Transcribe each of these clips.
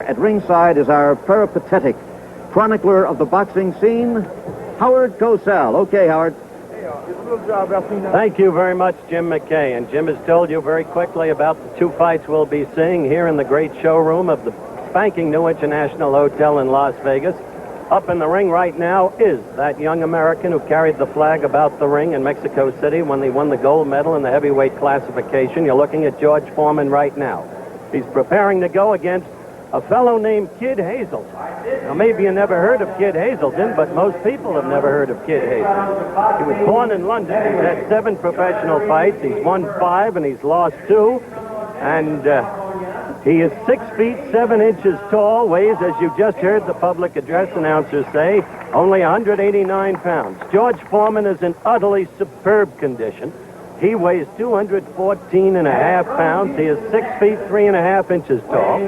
At ringside is our peripatetic chronicler of the boxing scene, Howard Cosell. Okay, Howard. Thank you very much, Jim McKay. And Jim has told you very quickly about the two fights we'll be seeing here in the great showroom of the spanking new International Hotel in Las Vegas. Up in the ring right now is that young American who carried the flag about the ring in Mexico City when they won the gold medal in the heavyweight classification. You're looking at George Foreman right now. He's preparing to go against a fellow named Kid Hazlton. Now, maybe you never heard of Kid Hazlton, but most people have never heard of Kid Hazlton. He was born in London. He's had 7 professional fights. He's won 5, and he's lost 2. And he is 6 feet 7 inches tall, weighs, as you just heard the public address announcer say, only 189 pounds. George Foreman is in utterly superb condition. He weighs 214 and a half pounds. He is 6 feet 3 and a half inches tall.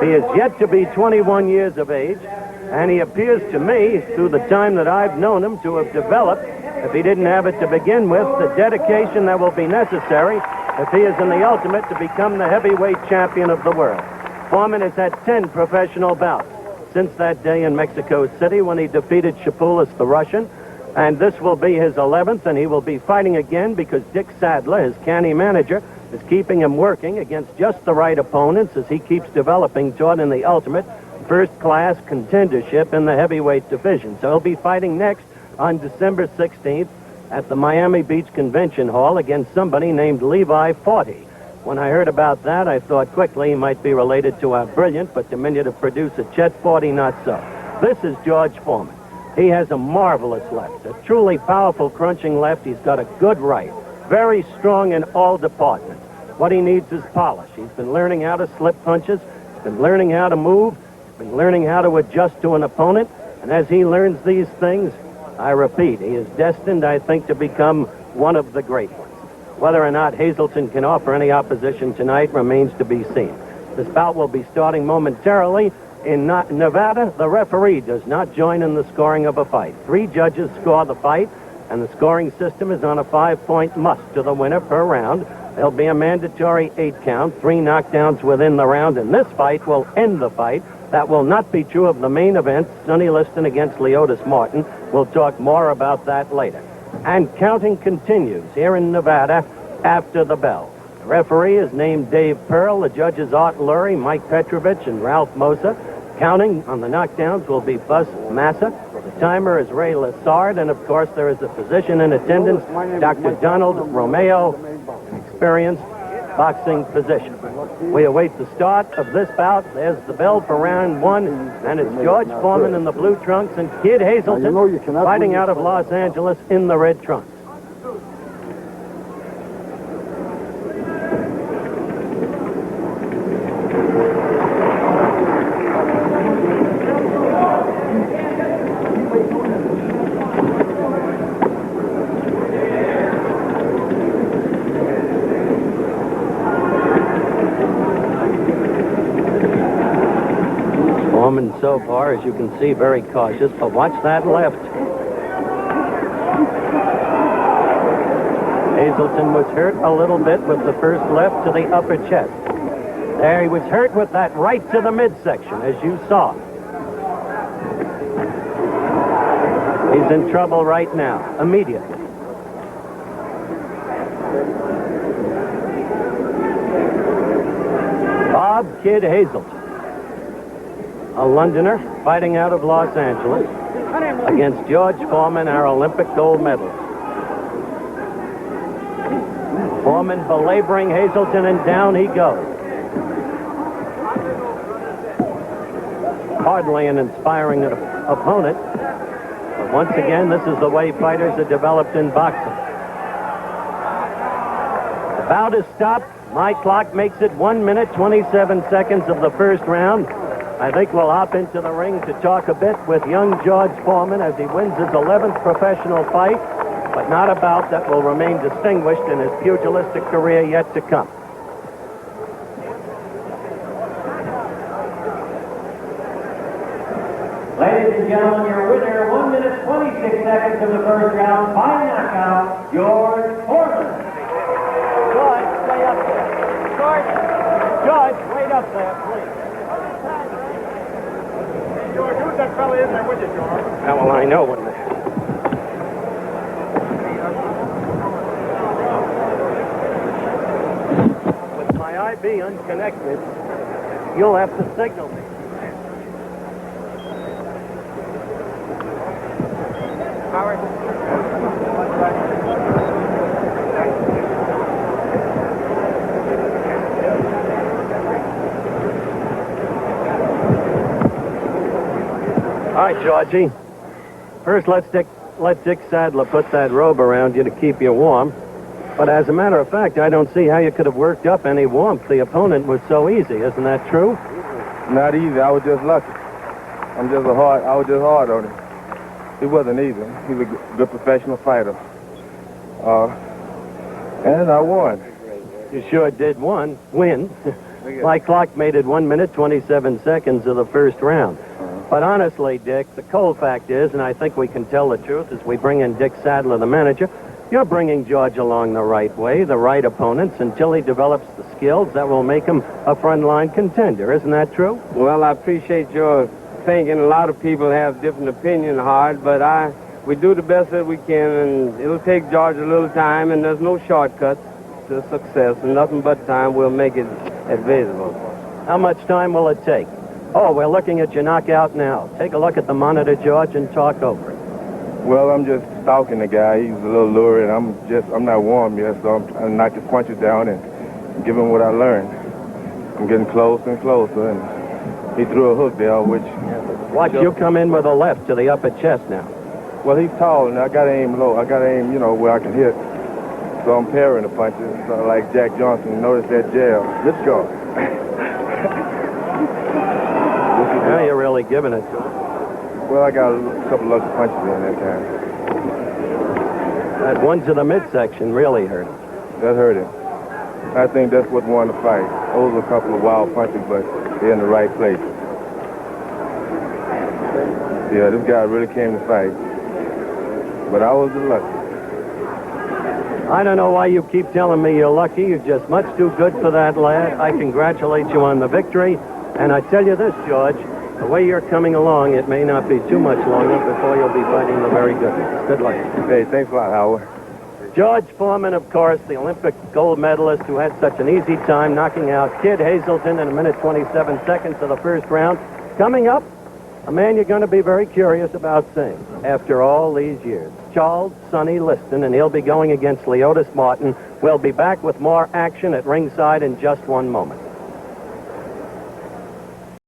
He is yet to be 21 years of age, and he appears to me, through the time that I've known him, to have developed, if he didn't have it to begin with, the dedication that will be necessary if he is in the ultimate to become the heavyweight champion of the world. Foreman has had 10 professional bouts since that day in Mexico City when he defeated Shapulis the Russian. And this will be his 11th, and he will be fighting again because Dick Sadler, his canny manager, is keeping him working against just the right opponents as he keeps developing toward in the ultimate first-class contendership in the heavyweight division. So he'll be fighting next on December 16th at the Miami Beach Convention Hall against somebody named Levi Forty. When I heard about that, I thought quickly he might be related to our brilliant but diminutive producer, Chet Forty. Not so. This is George Foreman. He has a marvelous left, a truly powerful crunching left. He's got a good right, very strong in all departments. What he needs is polish. He's been learning how to slip punches. He's been learning how to move. He's been learning how to adjust to an opponent. And as he learns these things, I repeat, he is destined, I think, to become one of the great ones. Whether or not Hazlton can offer any opposition tonight remains to be seen. This bout will be starting momentarily. In Nevada, the referee does not join in the scoring of a fight. 3 judges score the fight, and the scoring system is on a 5-point must to the winner per round. There'll be a mandatory 8 count, 3 knockdowns within the round, and this fight will end the fight. That will not be true of the main event, Sonny Liston against Leotis Martin. We'll talk more about that later. And counting continues here in Nevada after the bell. The referee is named Dave Pearl. The judges Art Lurie, Mike Petrovich, and Ralph Mosa. Counting on the knockdowns will be Buzz Massa. The timer is Ray Lassard, and of course there is a physician in attendance, Dr. Donald Romeo, an experienced boxing physician. We await the start of this bout. There's the bell for round 1, and it's George Foreman in the blue trunks and Kid Hazlton fighting out of Los Angeles in the red trunks. Foreman, so far, as you can see, very cautious, but watch that left. Hazlton was hurt a little bit with the first left to the upper chest. There, he was hurt with that right to the midsection, as you saw. He's in trouble right now, immediately. Bob Kid Hazlton, a Londoner fighting out of Los Angeles against George Foreman, our Olympic gold medalist. Foreman belaboring Hazlton, and down he goes. Hardly an inspiring opponent, but once again, this is the way fighters are developed in boxing. The bout is stopped. My clock makes it 1 minute, 27 seconds of the first round. I think we'll hop into the ring to talk a bit with young George Foreman as he wins his 11th professional fight, but not a bout that will remain distinguished in his pugilistic career yet to come. Ladies and gentlemen, your winner, 1 minute, 26 seconds of the first round, by knockout, George Foreman. George, stay up there. George, wait up there, please. that fella in there with you, George? How will I know when With my IB unconnected, you'll have to signal me. All right, Georgie. First, let Dick Sadler put that robe around you to keep you warm. But as a matter of fact, I don't see how you could have worked up any warmth. The opponent was so easy. Isn't that true? Not easy. I was just lucky. I was just hard on him. He wasn't easy. He was a good professional fighter. And I won. You sure did win. My clock made it 1 minute, 27 seconds of the first round. But honestly, Dick, the cold fact is, and I think we can tell the truth as we bring in Dick Sadler, the manager, you're bringing George along the right way, the right opponents, until he develops the skills that will make him a frontline contender. Isn't that true? Well, I appreciate your thinking. A lot of people have different opinions, Hard, but we do the best that we can, and it'll take George a little time, and there's no shortcuts to success, and nothing but time will make it advisable. How much time will it take? Oh, we're looking at your knockout now. Take a look at the monitor, George, and talk over it. Well, I'm just stalking the guy. He's a little lurid. I'm not warm yet, so I'm knock his punches down and give him what I learned. I'm getting closer and closer, and he threw a hook there, which... Watch you come in with a left to the upper chest now. Well, he's tall, and I got to aim low. I got to aim, where I can hit. So I'm parrying the punches, so like Jack Johnson. Notice that jab. Let's go. Now you're really giving it to him. Well, I got a couple lucky punches in that time. That one to the midsection really hurt him. That hurt him. I think that's what won the fight. Those were a couple of wild punches, but they're in the right place. Yeah, this guy really came to fight. But I was lucky. I don't know why you keep telling me you're lucky. You're just much too good for that lad. I congratulate you on the victory. And I tell you this, George, the way you're coming along, it may not be too much longer before you'll be fighting the very good ones. Good luck. Hey, thanks a lot, Howard. George Foreman, of course, the Olympic gold medalist who had such an easy time knocking out Kid Hazlton in 1 minute 27 seconds of the first round. Coming up, a man you're going to be very curious about seeing after all these years. Charles Sonny Liston, and he'll be going against Leotis Martin. We'll be back with more action at ringside in just 1 moment.